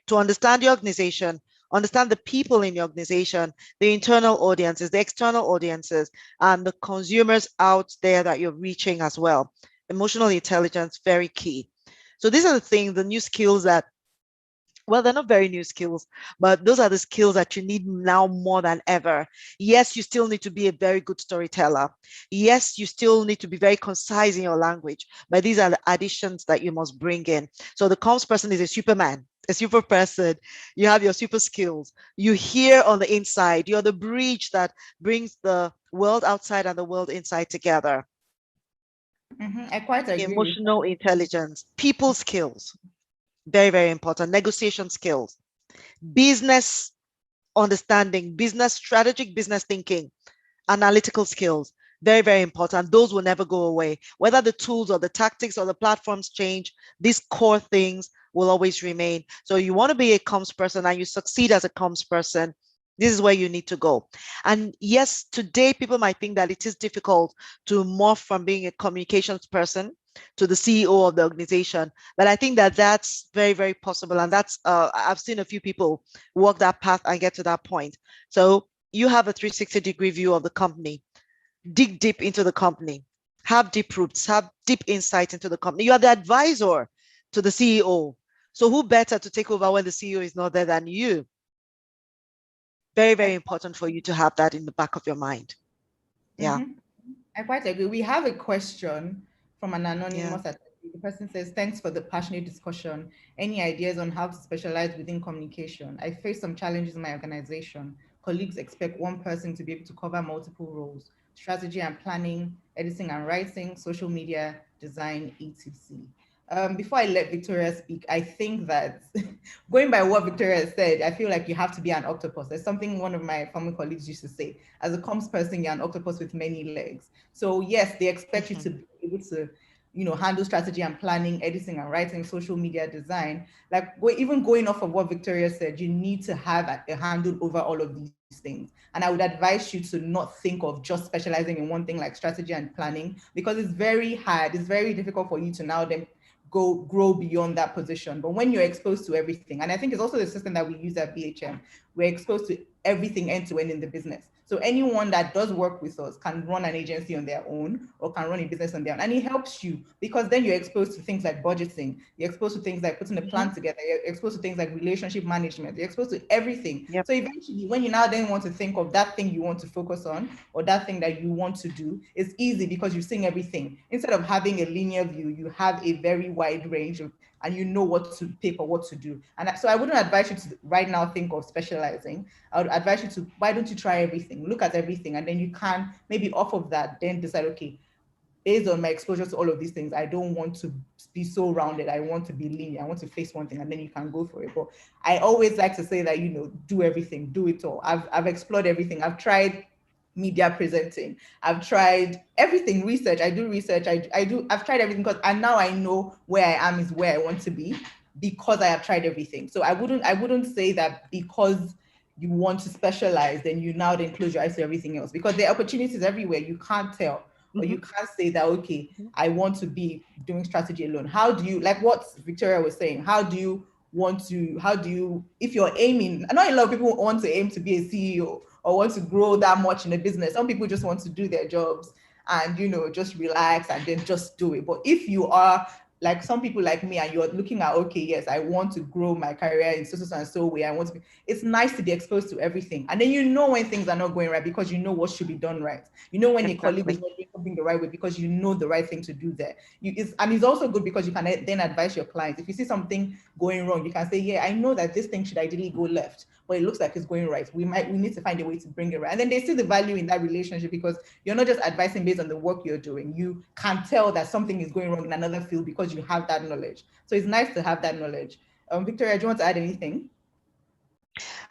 to understand your organization, understand the people in your organization, the internal audiences, the external audiences, and the consumers out there that you're reaching as well. Emotional intelligence, very key. So these are the things, the new skills that, well, they're not very new skills, but those are the skills that you need now more than ever. Yes, you still need to be a very good storyteller. Yes, you still need to be very concise in your language, but these are the additions that you must bring in. So the comms person is a superman, a super person. You have your super skills. You hear on the inside. You're the bridge that brings the world outside and the world inside together. I quite agree with Emotional intelligence, people skills, very, very important. Negotiation skills, business understanding, business strategic business thinking, analytical skills, very, very important. Those will never go away. Whether the tools or the tactics or the platforms change, these core things will always remain. So you want to be a comms person and you succeed as a comms person, this is where you need to go. And yes, today people might think that it is difficult to morph from being a communications person to the CEO of the organization. But I think that that's very, very possible. And that's, I've seen a few people walk that path and get to that point. So you have a 360-degree view of the company, dig deep into the company, have deep roots, have deep insight into the company. You are the advisor to the CEO. So who better to take over when the CEO is not there than you? Very, very important for you to have that in the back of your mind. Yeah. I quite agree. We have a question from an anonymous attendee. The person says, thanks for the passionate discussion. Any ideas on how to specialize within communication? I face some challenges in my organization. Colleagues expect one person to be able to cover multiple roles: strategy and planning, editing and writing, social media, design, etc. Before I let Victoria speak, I think that going by what Victoria said, I feel like you have to be an octopus. There's something one of my former colleagues used to say: as a comms person, you're an octopus with many legs. So yes, they expect you to be able to, handle strategy and planning, editing and writing, social media design. Like even going off of what Victoria said, you need to have a handle over all of these things. And I would advise you to not think of just specializing in one thing like strategy and planning, because it's very hard. It's very difficult for you to now then grow beyond that position. But when you're exposed to everything, and I think it's also the system that we use at BHM, we're exposed to everything end to end in the business. So anyone that does work with us can run an agency on their own or can run a business on their own. And it helps you because then you're exposed to things like budgeting, you're exposed to things like putting a plan together, you're exposed to things like relationship management, you're exposed to everything. So eventually, when you now then want to think of that thing you want to focus on or that thing that you want to do, it's easy because you've seen everything. Instead of having a linear view, you have a very wide range of, and you know what to pick or what to do. And so I wouldn't advise you to right now think of specializing. I would advise you to, why don't you try everything, look at everything, and then you can maybe off of that, then decide, okay, based on my exposure to all of these things, I don't want to be so rounded. I want to be linear. I want to face one thing, and then you can go for it. But I always like to say that, do everything, do it all. I've explored everything. I've tried media presenting. I've tried everything, research. I do research. I've tried everything and now I know where I am is where I want to be because I have tried everything. So I wouldn't say that because you want to specialize, then you now then close your eyes to everything else, because there are opportunities everywhere. You can't tell, or you can't say that, okay, I want to be doing strategy alone. How do you, like what Victoria was saying, if you're aiming, I know a lot of people want to aim to be a CEO or want to grow that much in a business. Some people just want to do their jobs and, just relax and then just do it. But if you are like some people like me, and you're looking at, okay, yes, I want to grow my career in so and so way. I want to be, it's nice to be exposed to everything. And then you know when things are not going right because you know what should be done right. You know when a colleague is not doing something the right way because you know the right thing to do there. And it's also good because you can then advise your clients. If you see something going wrong, you can say, yeah, I know that this thing should ideally go left, but it looks like it's going right. We need to find a way to bring it right. And then they see the value in that relationship because you're not just advising based on the work you're doing. You can tell that something is going wrong in another field because you have that knowledge. So it's nice to have that knowledge. Victoria, do you want to add anything?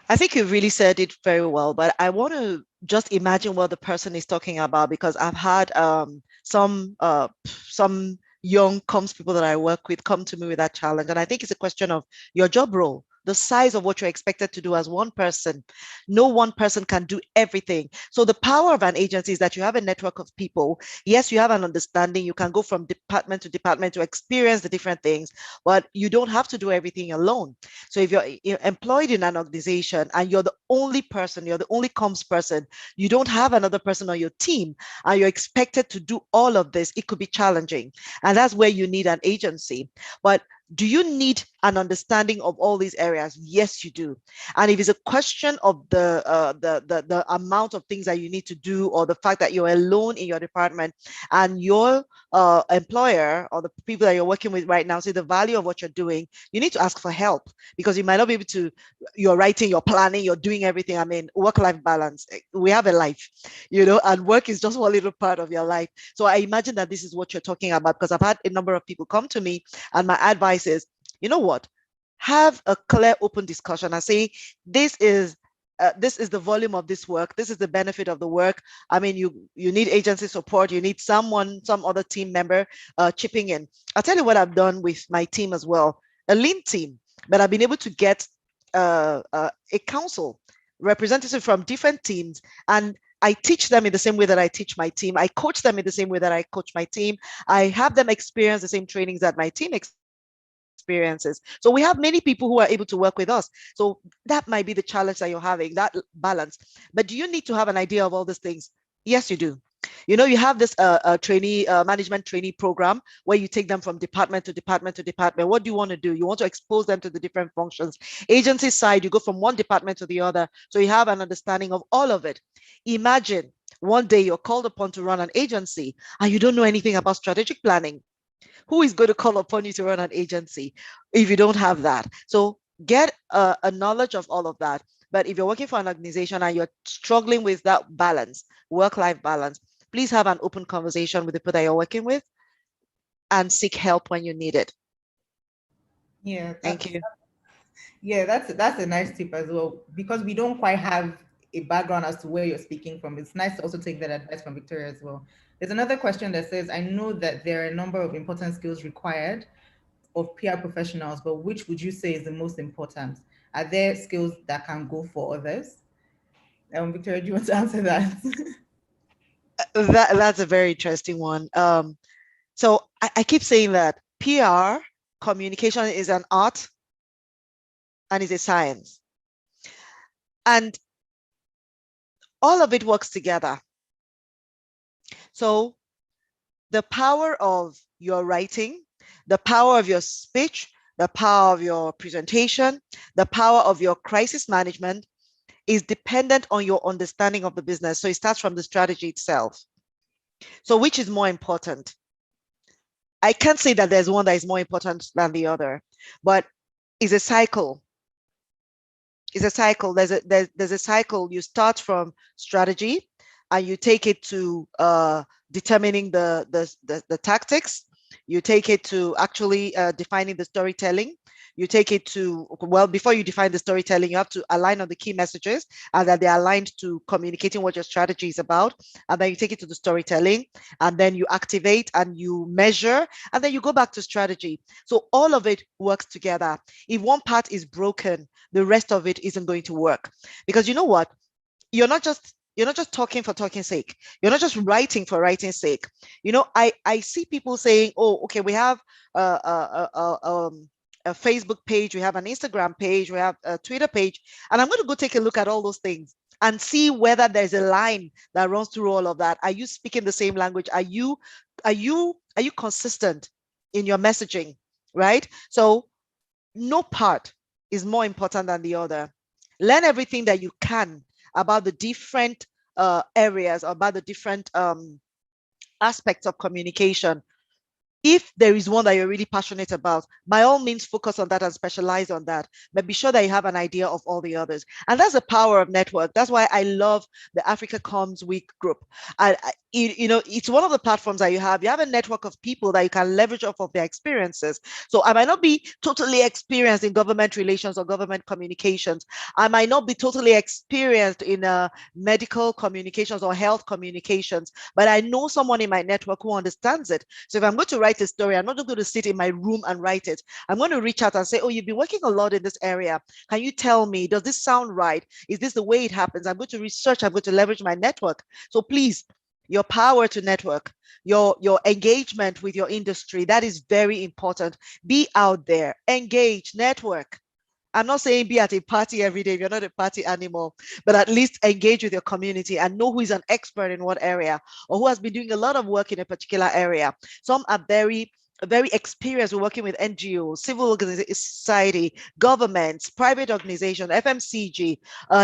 I think you really said it very well, but I want to just imagine what the person is talking about, because I've had some young comms people that I work with come to me with that challenge. And I think it's a question of your job role, the size of what you're expected to do as one person. No one person can do everything. So the power of an agency is that you have a network of people. Yes, you have an understanding. You can go from department to experience the different things, but you don't have to do everything alone. So if you're employed in an organization and you're the only person, you're the only comms person, you don't have another person on your team, and you're expected to do all of this, it could be challenging. And that's where you need an agency. But do you need an understanding of all these areas? Yes, you do. And if it's a question of the amount of things that you need to do, or the fact that you're alone in your department, and your employer or the people that you're working with right now see the value of what you're doing, you need to ask for help, because you might not be able to. You're writing, you're planning, you're doing everything. I mean, work-life balance. We have a life, and work is just one little part of your life. So I imagine that this is what you're talking about, because I've had a number of people come to me, and my advice is, you know what? Have a clear, open discussion and say, this is the volume of this work. This is the benefit of the work. I mean, you need agency support. You need some other team member chipping in. I'll tell you what I've done with my team as well. A lean team, but I've been able to get a council representative from different teams, and I teach them in the same way that I teach my team. I coach them in the same way that I coach my team. I have them experience the same trainings that my team experiences. So we have many people who are able to work with us. So that might be the challenge that you're having, that balance. But do you need to have an idea of all these things? Yes, you do. You have this management trainee program where you take them from department to department to department. What do you want to do? You want to expose them to the different functions. Agency side, you go from one department to the other. So you have an understanding of all of it. Imagine one day you're called upon to run an agency and you don't know anything about strategic planning. Who is going to call upon you to run an agency if you don't have that? So get a knowledge of all of that. But if you're working for an organization and you're struggling with that balance, work-life balance, please have an open conversation with the people that you're working with and seek help when you need it. Yeah. Thank you. Yeah, that's a nice tip as well, because we don't quite have a background as to where you're speaking from. It's nice to also take that advice from Victoria as well. There's another question that says, I know that there are a number of important skills required of PR professionals, but which would you say is the most important? Are there skills that can go for others? Victoria, do you want to answer that? That's a very interesting one. So I keep saying that PR communication is an art and is a science. And all of it works together. So the power of your writing, the power of your speech, the power of your presentation, the power of your crisis management is dependent on your understanding of the business. So it starts from the strategy itself. So which is more important? I can't say that there's one that is more important than the other, but it's a cycle. It's a cycle. There's a cycle. You start from strategy and you take it to determining the tactics. You take it to actually defining the storytelling. You take it to, well, before you define the storytelling, you have to align on the key messages and that they're aligned to communicating what your strategy is about. And then you take it to the storytelling, and then you activate and you measure, and then you go back to strategy. So all of it works together. If one part is broken, the rest of it isn't going to work. Because you know what? You're not just talking for talking's sake. You're not just writing for writing's sake. I see people saying, oh, okay, we have a Facebook page, we have an Instagram page, we have a Twitter page, and I'm going to go take a look at all those things and see whether there's a line that runs through all of that. Are you speaking the same language? Are you consistent in your messaging, right? So no part is more important than the other. Learn everything that you can about the different areas, about the different aspects of communication. If there is one that you're really passionate about, by all means, focus on that and specialize on that. But be sure that you have an idea of all the others. And that's the power of network. That's why I love the Africa Comms Week group. It's one of the platforms that you have. You have a network of people that you can leverage off of their experiences. So I might not be totally experienced in government relations or government communications. I might not be totally experienced in medical communications or health communications, but I know someone in my network who understands it. So if I'm going to write a story, I'm not going to sit in my room and write it. I'm going to reach out and say, oh, you've been working a lot in this area. Can you tell me, does this sound right? Is this the way it happens? I'm going to research, I'm going to leverage my network. So please, your power to network, your engagement with your industry, that is very important. Be out there, engage, network. I'm not saying be at a party every day if you're not a party animal, but at least engage with your community and know who is an expert in what area or who has been doing a lot of work in a particular area. Some are very experienced with working with NGOs, civil society, governments, private organizations, FMCG,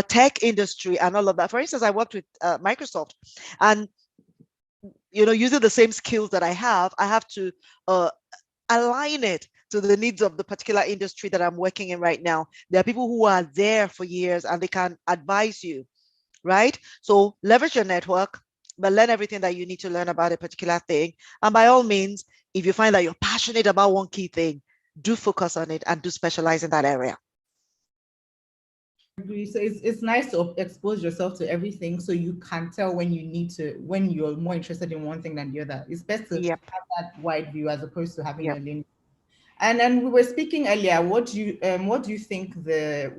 tech industry, and all of that. For instance, I worked with Microsoft, and using the same skills that I have to align it to the needs of the particular industry that I'm working in right now. There are people who are there for years and they can advise you, right? So leverage your network, but learn everything that you need to learn about a particular thing. And by all means, if you find that you're passionate about one key thing, do focus on it and do specialize in that area. So it's nice to expose yourself to everything so you can tell when you're more interested in one thing than the other. It's best to have that wide view as opposed to having a lane. And then we were speaking earlier. What do you think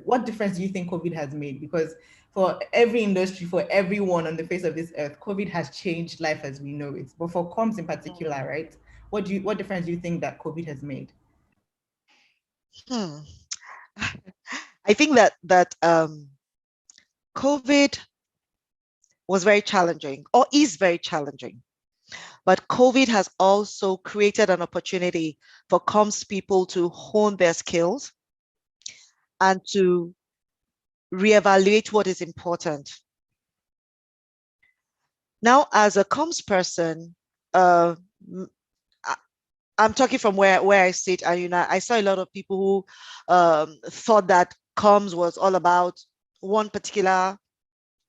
what difference do you think COVID has made? Because for every industry, for everyone on the face of this earth, COVID has changed life as we know it. But for comms in particular, right? What difference do you think that COVID has made? I think that COVID was very challenging, or is very challenging. But COVID has also created an opportunity for comms people to hone their skills and to reevaluate what is important. Now, as a comms person, I'm talking from where I sit, and I saw a lot of people who thought that comms was all about one particular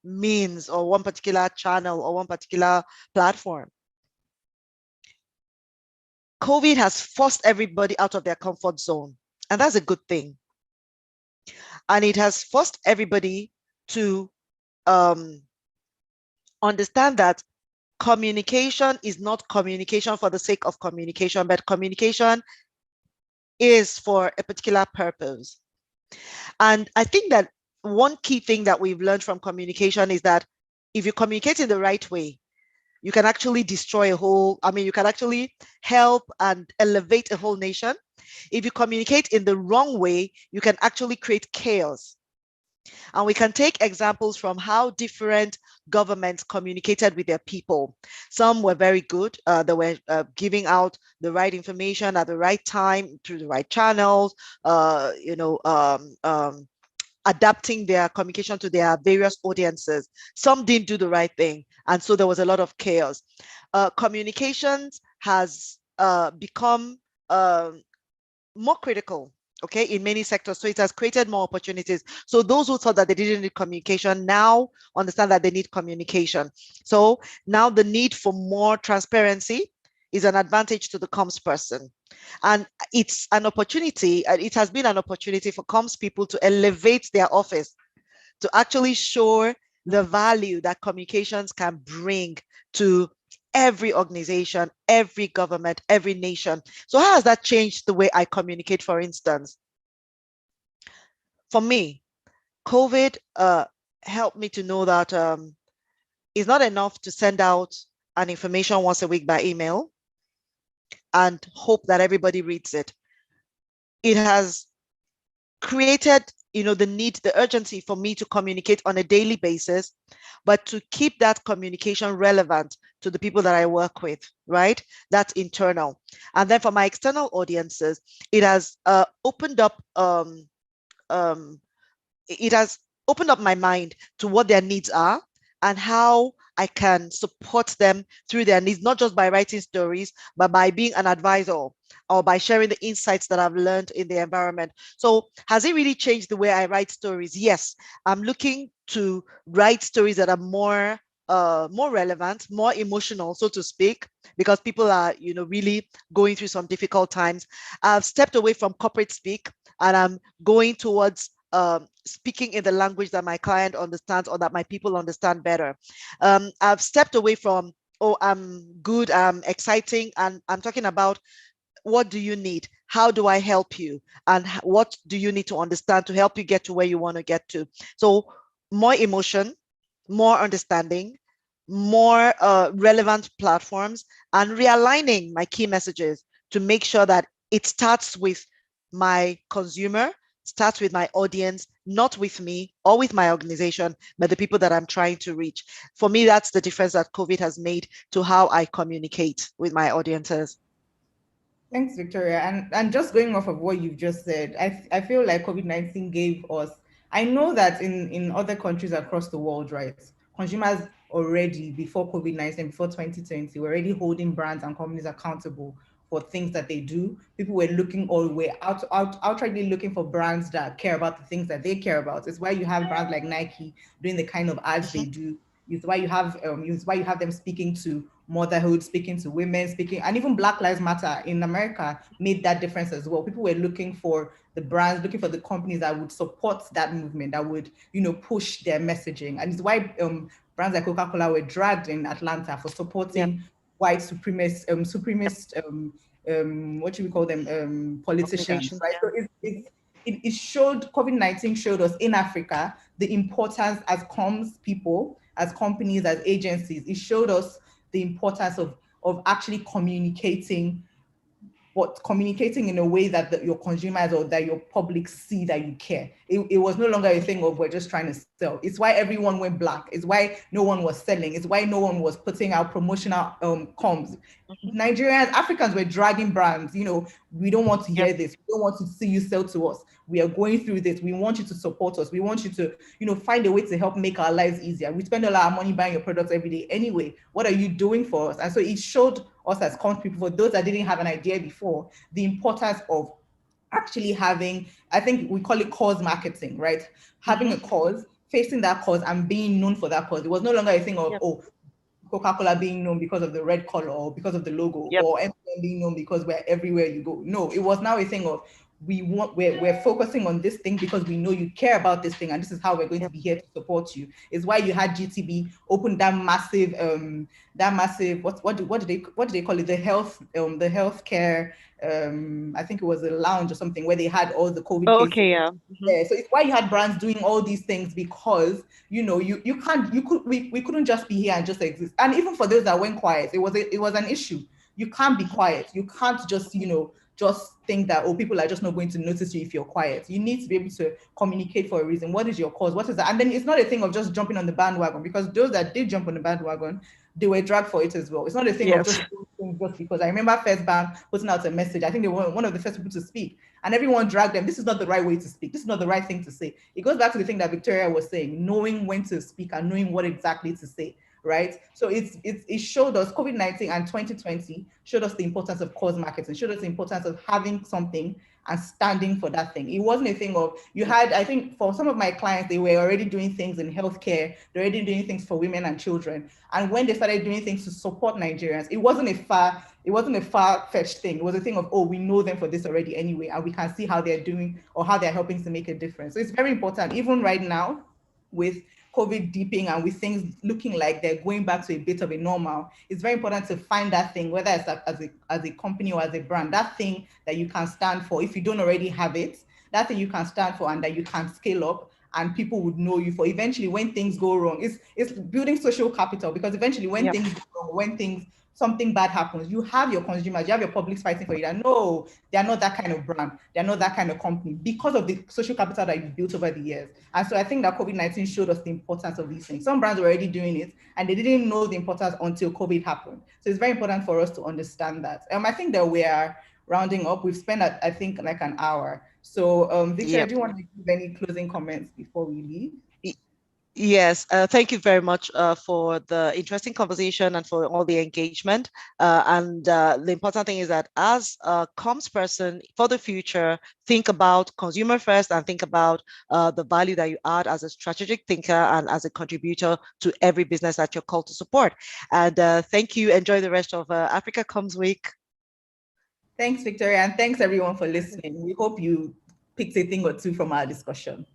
means or one particular channel or one particular platform. COVID has forced everybody out of their comfort zone, and that's a good thing. And it has forced everybody to understand that communication is not communication for the sake of communication, but communication is for a particular purpose. And I think that one key thing that we've learned from communication is that if you communicate in the right way, you can actually destroy you can actually help and elevate a whole nation. If you communicate in the wrong way, you can actually create chaos. And we can take examples from how different governments communicated with their people. Some were very good. They were giving out the right information at the right time through the right channels, adapting their communication to their various audiences. Some didn't do the right thing, and so there was a lot of chaos. Communications has become more critical, okay, in many sectors. So it has created more opportunities. So those who thought that they didn't need communication now understand that they need communication. So now the need for more transparency is an advantage to the comms person. And it's an opportunity, it has been an opportunity for comms people to elevate their office, to actually show the value that communications can bring to every organization, every government, every nation. So how has that changed the way I communicate, for instance? For me, COVID helped me to know that it's not enough to send out an information once a week by email and hope that everybody reads it. It has created, the need, the urgency for me to communicate on a daily basis, but to keep that communication relevant to the people that I work with, right? That's internal. And then for my external audiences, it has opened up it has opened up my mind to what their needs are and how I can support them through their needs, not just by writing stories, but by being an advisor or by sharing the insights that I've learned in the environment. So has it really changed the way I write stories? Yes, I'm looking to write stories that are more relevant, more emotional, so to speak, because people are, really going through some difficult times. I've stepped away from corporate speak and I'm going towards speaking in the language that my client understands or that my people understand better. I've stepped away from, oh, I'm good, I'm exciting, and I'm talking about what do you need? How do I help you? And what do you need to understand to help you get to where you want to get to? So more emotion, more understanding, more relevant platforms, and realigning my key messages to make sure that it starts with my consumer, starts with my audience, not with me or with my organization, but the people that I'm trying to reach. For me, that's the difference that COVID has made to how I communicate with my audiences. Thanks, Victoria. And just going off of what you've just said, I feel like COVID-19 gave us, I know that in other countries across the world, right, consumers already before COVID-19, before 2020, were already holding brands and companies accountable for things that they do. People were looking all the way outrightly looking for brands that care about the things that they care about. It's why you have brands like Nike doing the kind of ads they do. It's why you have them speaking to motherhood, speaking to women, speaking, and even Black Lives Matter in America made that difference as well. People were looking for the brands, looking for the companies that would support that movement, that would, push their messaging. And it's why brands like Coca-Cola were dragged in Atlanta for supporting white supremacist, what should we call them, politicians, right? So it showed, COVID-19 showed us in Africa the importance as comms people, as companies, as agencies. It showed us the importance of actually communicating, but communicating in a way that your consumers or that your public see that you care. It was no longer a thing of we're just trying to sell. It's why everyone went black. It's why no one was selling. It's why no one was putting out promotional comms. Nigerians, Africans were dragging brands. We don't want to hear this. We don't want to see you sell to us. We are going through this. We want you to support us. We want you to, find a way to help make our lives easier. We spend a lot of money buying your products every day anyway. What are you doing for us? And so it showed us as comms people, for those that didn't have an idea before, the importance of actually having, I think we call it cause marketing, right? Having a cause, facing that cause and being known for that cause. It was no longer a thing of, Coca-Cola being known because of the red color or because of the logo, or MTN being known because we're everywhere you go. No, it was now a thing of we're focusing on this thing because we know you care about this thing, and this is how we're going to be here to support you. Is why you had GTB open that massive what do they call it, the healthcare, I think it was a lounge or something where they had all the COVID cases. Okay, yeah. So it's why you had brands doing all these things, because we couldn't just be here and just exist. And even for those that went quiet, it was an issue. You can't be quiet. You can't just just think that, people are just not going to notice you if you're quiet. You need to be able to communicate for a reason. What is your cause? What is that? And then it's not a thing of just jumping on the bandwagon, because those that did jump on the bandwagon, they were dragged for it as well. It's not a thing of just doing things just because. I remember First Bank putting out a message. I think they were one of the first people to speak, and everyone dragged them. This is not the right way to speak. This is not the right thing to say. It goes back to the thing that Victoria was saying, knowing when to speak and knowing what exactly to say. Right. So it showed us, COVID-19 and 2020 showed us the importance of cause marketing, showed us the importance of having something and standing for that thing. It wasn't a thing of, I think for some of my clients, they were already doing things in healthcare, they're already doing things for women and children. And when they started doing things to support Nigerians, it wasn't a far-fetched thing. It was a thing of, we know them for this already anyway, and we can see how they're doing or how they're helping to make a difference. So it's very important, even right now, with COVID deeping and with things looking like they're going back to a bit of a normal, it's very important to find that thing, whether it's as a company or as a brand, that thing that you can stand for. If you don't already have it, that thing you can stand for and that you can scale up and people would know you for. Eventually, when things go wrong, it's building social capital, because eventually when things go wrong, when things something bad happens, you have your consumers, you have your publics fighting for you. That no, they are not that kind of brand, they are not that kind of company because of the social capital that you've built over the years. And so I think that COVID-19 showed us the importance of these things. Some brands were already doing it and they didn't know the importance until COVID happened. So it's very important for us to understand that. I think that we are rounding up. We've spent, I think, like an hour. So Victoria, Yep. do you want to give any closing comments before we leave? Yes, thank you very much for the interesting conversation and for all the engagement. And the important thing is that as a comms person for the future, think about consumer first and think about the value that you add as a strategic thinker and as a contributor to every business that you're called to support. And thank you. Enjoy the rest of Africa Comms Week. Thanks, Victoria, and thanks everyone for listening. We hope you picked a thing or two from our discussion.